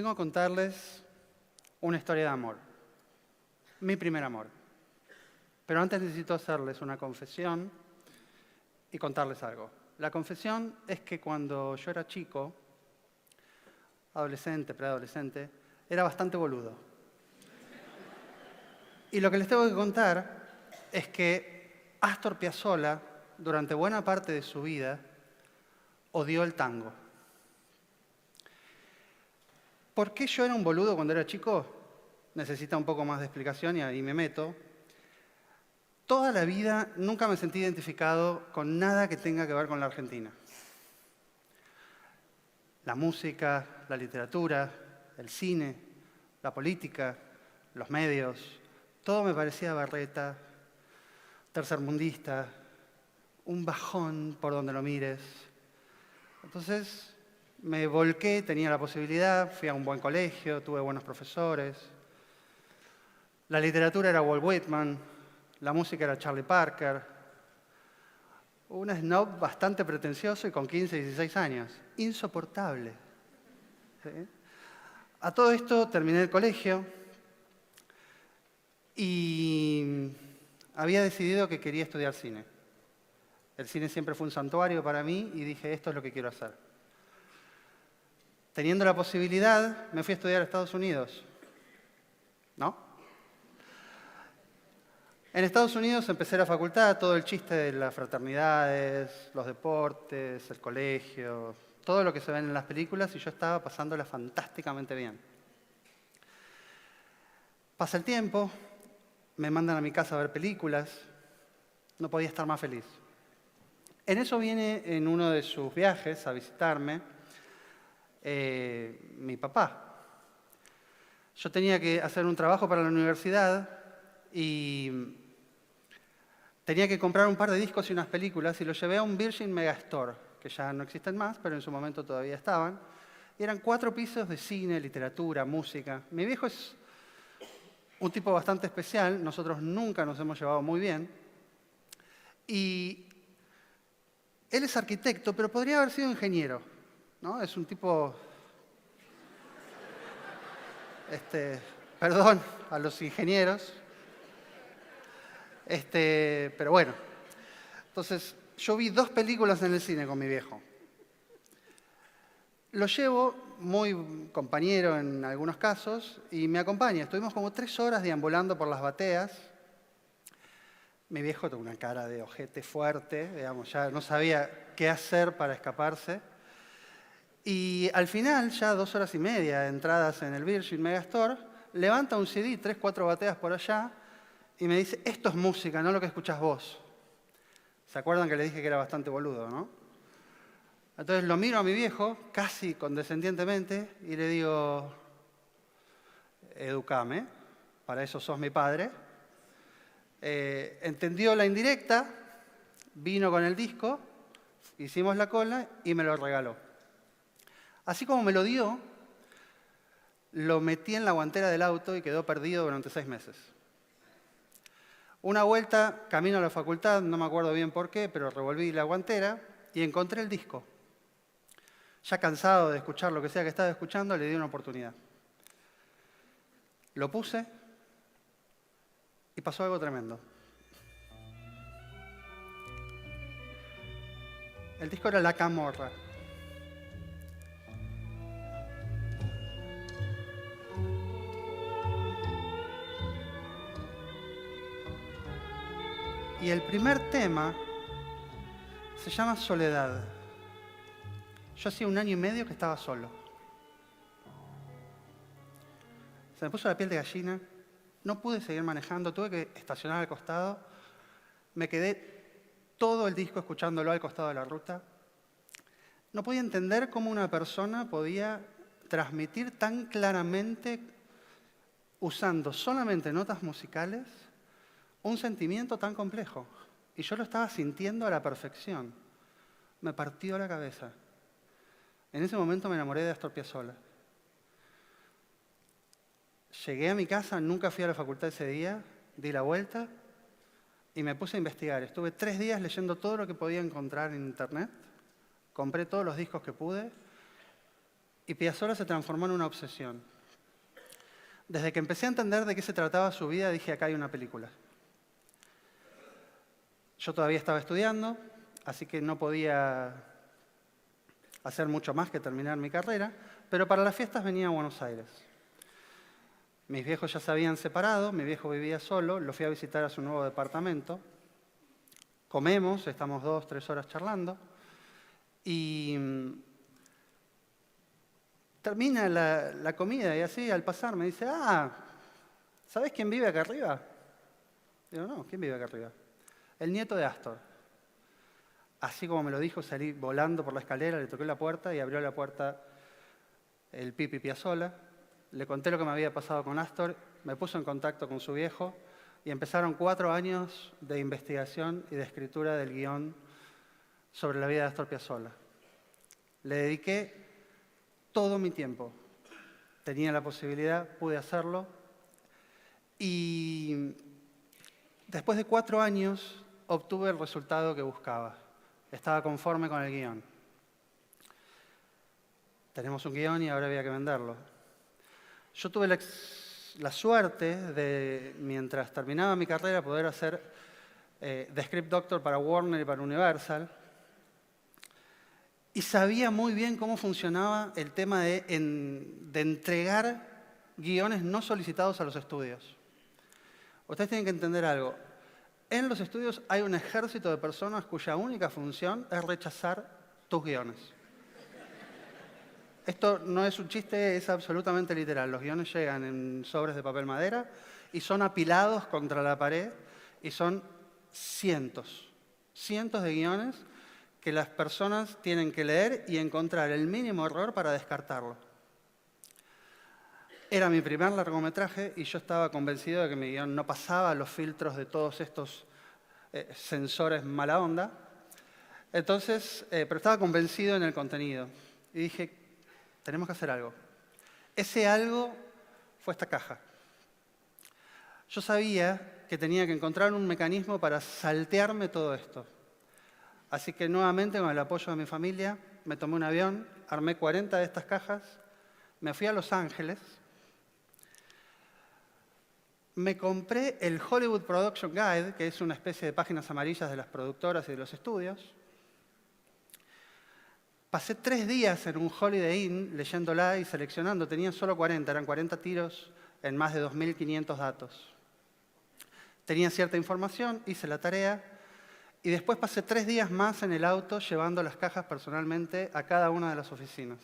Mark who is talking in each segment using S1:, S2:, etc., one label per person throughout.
S1: Vengo a contarles una historia de amor, mi primer amor. Pero antes necesito hacerles una confesión y contarles algo. La confesión es que cuando yo era chico, adolescente, preadolescente, era bastante boludo. Y lo que les tengo que contar es que Astor Piazzolla, durante buena parte de su vida, odió el tango. ¿Por qué yo era un boludo cuando era chico? Necesita un poco más de explicación y ahí me meto. Toda la vida nunca me sentí identificado con nada que tenga que ver con la Argentina. La música, la literatura, el cine, la política, los medios, todo me parecía berreta, tercermundista, un bajón por donde lo mires. Entonces me volqué, tenía la posibilidad, fui a un buen colegio, tuve buenos profesores. La literatura era Walt Whitman, la música era Charlie Parker. Un snob bastante pretencioso y con 15, 16 años. Insoportable. ¿Sí? A todo esto terminé el colegio y había decidido que quería estudiar cine. El cine siempre fue un santuario para mí y dije, esto es lo que quiero hacer. Teniendo la posibilidad, me fui a estudiar a Estados Unidos. ¿No? En Estados Unidos empecé la facultad, todo el chiste de las fraternidades, los deportes, el colegio, todo lo que se ve en las películas y yo estaba pasándola fantásticamente bien. Pasa el tiempo, me mandan a mi casa a ver películas, no podía estar más feliz. En eso viene en uno de sus viajes a visitarme mi papá. Yo tenía que hacer un trabajo para la universidad y tenía que comprar un par de discos y unas películas y los llevé a un Virgin Megastore, que ya no existen más, pero en su momento todavía estaban. Y eran 4 pisos de cine, literatura, música. Mi viejo es un tipo bastante especial, nosotros nunca nos hemos llevado muy bien. Y él es arquitecto, pero podría haber sido ingeniero, ¿no? Es un tipo... perdón a los ingenieros. Pero bueno. Entonces, yo vi 2 películas en el cine con mi viejo. Lo llevo, muy compañero en algunos casos, y me acompaña. Estuvimos como 3 horas deambulando por las bateas. Mi viejo tuvo una cara de ojete fuerte, digamos, ya no sabía qué hacer para escaparse. Y al final, ya 2 horas y media entradas en el Virgin Megastore, levanta un CD, 3, 4 bateas por allá, y me dice, esto es música, no lo que escuchás vos. ¿Se acuerdan que le dije que era bastante boludo, no? Entonces lo miro a mi viejo, casi condescendientemente, y le digo, educame, para eso sos mi padre. Entendió la indirecta, vino con el disco, hicimos la cola y me lo regaló. Así como me lo dio, lo metí en la guantera del auto y quedó perdido durante 6 meses. Una vuelta, camino a la facultad, no me acuerdo bien por qué, pero revolví la guantera y encontré el disco. Ya cansado de escuchar lo que sea que estaba escuchando, le di una oportunidad. Lo puse y pasó algo tremendo. El disco era La Camorra. Y el primer tema se llama Soledad. Yo hacía 1 año y medio que estaba solo. Se me puso la piel de gallina, no pude seguir manejando, tuve que estacionar al costado. Me quedé todo el disco escuchándolo al costado de la ruta. No podía entender cómo una persona podía transmitir tan claramente, usando solamente notas musicales, un sentimiento tan complejo. Y yo lo estaba sintiendo a la perfección. Me partió la cabeza. En ese momento me enamoré de Astor Piazzolla. Llegué a mi casa, nunca fui a la facultad ese día, di la vuelta y me puse a investigar. Estuve 3 días leyendo todo lo que podía encontrar en internet. Compré todos los discos que pude Y Piazzolla se transformó en una obsesión. Desde que empecé a entender de qué se trataba su vida, dije, acá hay una película. Yo todavía estaba estudiando, así que no podía hacer mucho más que terminar mi carrera, pero para las fiestas venía a Buenos Aires. Mis viejos ya se habían separado, mi viejo vivía solo, lo fui a visitar a su nuevo departamento. Comemos, estamos 2, 3 horas charlando, y termina la comida y así al pasar me dice, ¿sabés quién vive acá arriba? Digo, no, ¿quién vive acá arriba? El nieto de Astor. Así como me lo dijo, salí volando por la escalera, le toqué la puerta y abrió la puerta el Pipi Piazzolla. Le conté lo que me había pasado con Astor, me puso en contacto con su viejo y empezaron 4 años de investigación y de escritura del guión sobre la vida de Astor Piazzolla. Le dediqué todo mi tiempo. Tenía la posibilidad, pude hacerlo. Y después de 4 años obtuve el resultado que buscaba. Estaba conforme con el guión. Tenemos un guión y ahora había que venderlo. Yo tuve la suerte de, mientras terminaba mi carrera, poder hacer The Script Doctor para Warner y para Universal. Y sabía muy bien cómo funcionaba el tema de entregar guiones no solicitados a los estudios. Ustedes tienen que entender algo. En los estudios hay un ejército de personas cuya única función es rechazar tus guiones. Esto no es un chiste, es absolutamente literal. Los guiones llegan en sobres de papel madera y son apilados contra la pared y son cientos de guiones que las personas tienen que leer y encontrar el mínimo error para descartarlo. Era mi primer largometraje y yo estaba convencido de que mi guión no pasaba los filtros de todos estos sensores mala onda. Entonces, pero estaba convencido en el contenido. Y dije, tenemos que hacer algo. Ese algo fue esta caja. Yo sabía que tenía que encontrar un mecanismo para saltearme todo esto. Así que nuevamente, con el apoyo de mi familia, me tomé un avión, armé 40 de estas cajas, me fui a Los Ángeles, me compré el Hollywood Production Guide, que es una especie de páginas amarillas de las productoras y de los estudios. Pasé 3 días en un Holiday Inn leyéndola y seleccionando. Tenía solo 40, eran 40 tiros en más de 2.500 datos. Tenía cierta información, hice la tarea y después pasé 3 días más en el auto llevando las cajas personalmente a cada una de las oficinas.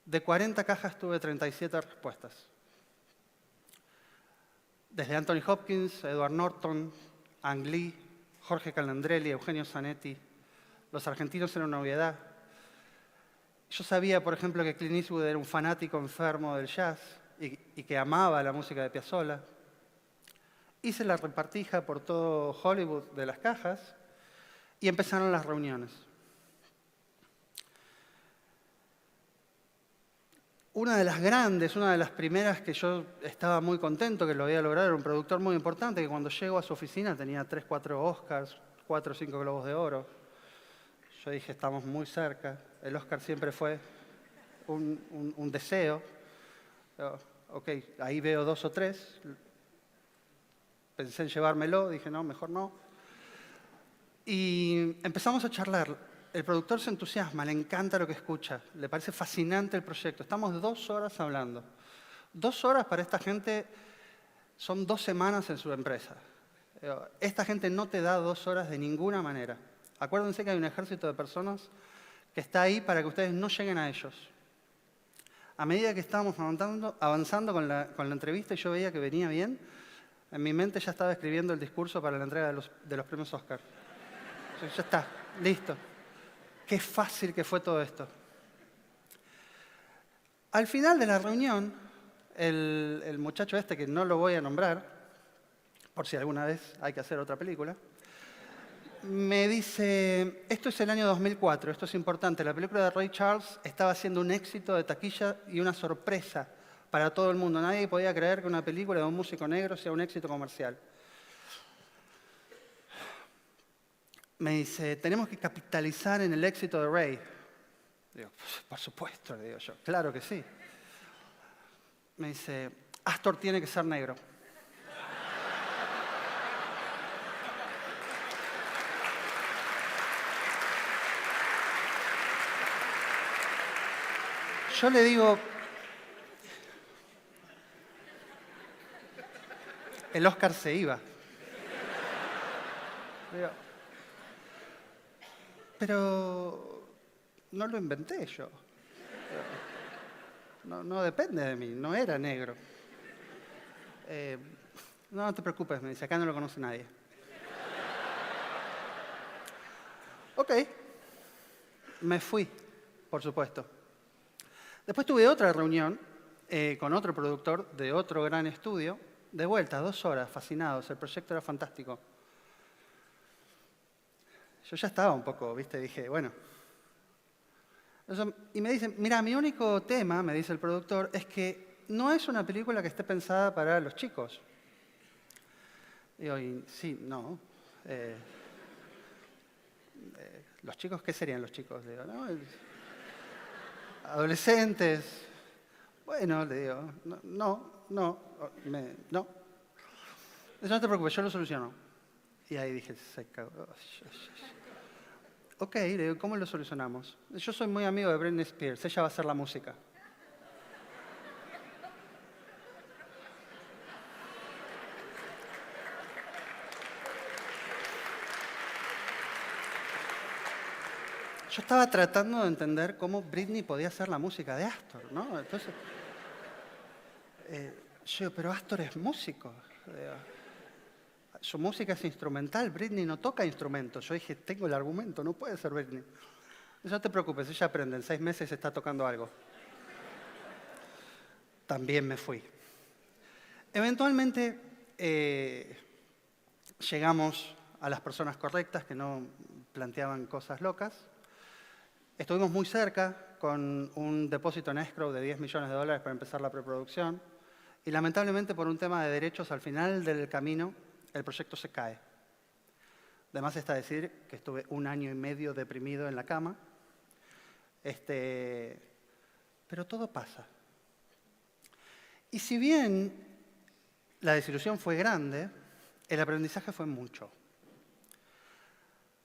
S1: De 40 cajas tuve 37 respuestas. Desde Anthony Hopkins, Edward Norton, Ang Lee, Jorge Calandrelli, Eugenio Zanetti. Los argentinos eran una obviedad. Yo sabía, por ejemplo, que Clint Eastwood era un fanático enfermo del jazz y que amaba la música de Piazzolla. Hice la repartija por todo Hollywood de las cajas y empezaron las reuniones. Una de las grandes, una de las primeras que yo estaba muy contento que lo había logrado, era un productor muy importante que cuando llego a su oficina tenía 3, 4 Oscars, 4 o 5 Globos de Oro. Yo dije, estamos muy cerca. El Oscar siempre fue un deseo. Ok, ahí veo 2 o 3. Pensé en llevármelo, dije, no, mejor no. Y empezamos a charlar. El productor se entusiasma, le encanta lo que escucha, le parece fascinante el proyecto. Estamos 2 horas hablando. 2 horas para esta gente son 2 semanas en su empresa. Esta gente no te da 2 horas de ninguna manera. Acuérdense que hay un ejército de personas que está ahí para que ustedes no lleguen a ellos. A medida que estábamos avanzando con la entrevista y yo veía que venía bien, en mi mente ya estaba escribiendo el discurso para la entrega de los premios Oscar. Ya está, listo. Qué fácil que fue todo esto. Al final de la reunión, el muchacho este, que no lo voy a nombrar, por si alguna vez hay que hacer otra película, me dice, esto es el año 2004, esto es importante, la película de Ray Charles estaba siendo un éxito de taquilla y una sorpresa para todo el mundo. Nadie podía creer que una película de un músico negro sea un éxito comercial. Me dice, tenemos que capitalizar en el éxito de Ray. Digo, por supuesto, le digo yo, claro que sí. Me dice, Astor tiene que ser negro. Yo le digo, el Oscar se iba. Digo, pero no lo inventé yo. No depende de mí, no era negro. No te preocupes, me dice, acá no lo conoce nadie. Ok, me fui, por supuesto. Después tuve otra reunión con otro productor de otro gran estudio, de vuelta, 2 horas, fascinados, el proyecto era fantástico. Yo ya estaba un poco, ¿viste? Dije, bueno. Y me dicen, mira, mi único tema, me dice el productor, es que no es una película que esté pensada para los chicos. Digo, y sí, no. ¿Los chicos qué serían los chicos? Digo, ¿no? Adolescentes. Bueno, le digo, no. Eso no te preocupes, yo lo soluciono. Y ahí dije, se cagó. Ok, le digo, ¿cómo lo solucionamos? Yo soy muy amigo de Britney Spears, ella va a hacer la música. Yo estaba tratando de entender cómo Britney podía hacer la música de Astor, ¿no? Entonces, yo digo, pero Astor es músico. Su música es instrumental, Britney no toca instrumentos. Yo dije, tengo el argumento, no puede ser Britney. No te preocupes, ella aprende, en 6 meses está tocando algo. También me fui. Eventualmente llegamos a las personas correctas que no planteaban cosas locas. Estuvimos muy cerca con un depósito en escrow de $10 millones para empezar la preproducción y lamentablemente por un tema de derechos al final del camino el proyecto se cae. Además está decir que estuve 1 año y medio deprimido en la cama, pero todo pasa. Y si bien la desilusión fue grande, el aprendizaje fue mucho.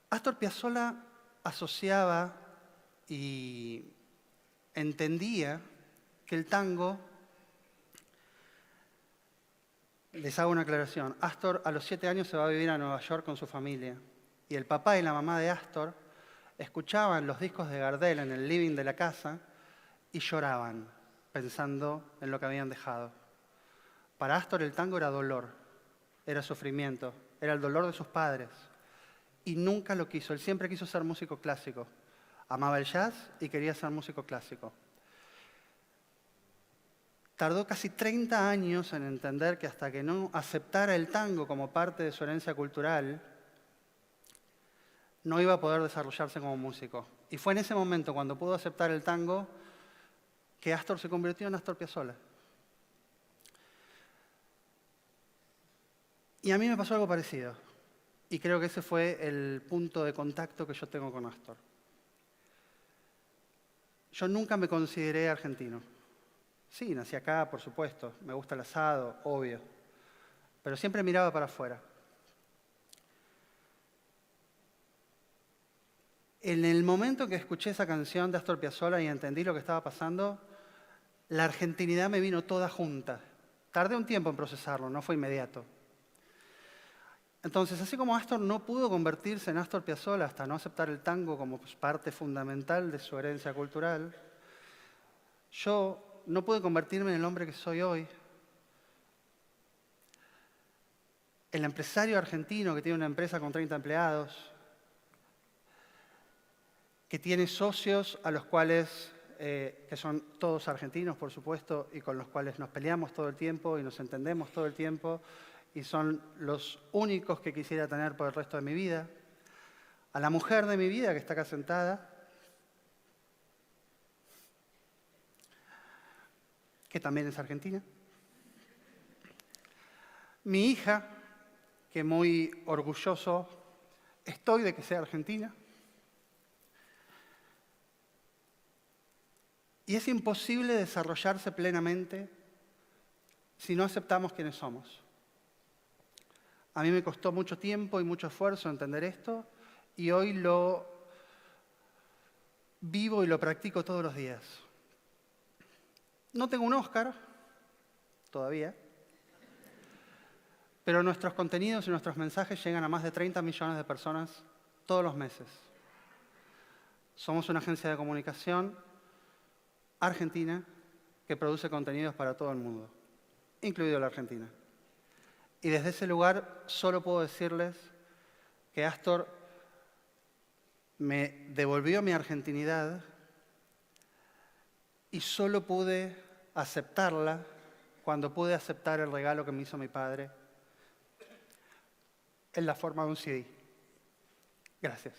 S1: Astor Piazzolla asociaba y entendía que el tango, les hago una aclaración, Astor a los 7 años se va a vivir a Nueva York con su familia y el papá y la mamá de Astor escuchaban los discos de Gardel en el living de la casa y lloraban pensando en lo que habían dejado. Para Astor el tango era dolor, era sufrimiento, era el dolor de sus padres y nunca lo quiso, él siempre quiso ser músico clásico. Amaba el jazz y quería ser músico clásico. Tardó casi 30 años en entender que hasta que no aceptara el tango como parte de su herencia cultural, no iba a poder desarrollarse como músico. Y fue en ese momento, cuando pudo aceptar el tango, que Astor se convirtió en Astor Piazzolla. Y a mí me pasó algo parecido. Y creo que ese fue el punto de contacto que yo tengo con Astor. Yo nunca me consideré argentino. Sí, nací acá, por supuesto. Me gusta el asado, obvio. Pero siempre miraba para afuera. En el momento que escuché esa canción de Astor Piazzolla y entendí lo que estaba pasando, la argentinidad me vino toda junta. Tardé un tiempo en procesarlo, no fue inmediato. Entonces, así como Astor no pudo convertirse en Astor Piazzolla hasta no aceptar el tango como parte fundamental de su herencia cultural, yo no pude convertirme en el hombre que soy hoy. El empresario argentino que tiene una empresa con 30 empleados, que tiene socios a los cuales, que son todos argentinos, por supuesto, y con los cuales nos peleamos todo el tiempo y nos entendemos todo el tiempo, y son los únicos que quisiera tener por el resto de mi vida. A la mujer de mi vida que está acá sentada, que también es argentina. Mi hija, que muy orgulloso estoy de que sea argentina. Y es imposible desarrollarse plenamente si no aceptamos quiénes somos. A mí me costó mucho tiempo y mucho esfuerzo entender esto, y hoy lo vivo y lo practico todos los días. No tengo un Oscar, todavía, pero nuestros contenidos y nuestros mensajes llegan a más de 30 millones de personas todos los meses. Somos una agencia de comunicación argentina que produce contenidos para todo el mundo, incluido la Argentina. Y desde ese lugar solo puedo decirles que Astor me devolvió mi argentinidad y solo pude aceptarla cuando pude aceptar el regalo que me hizo mi padre en la forma de un CD. Gracias.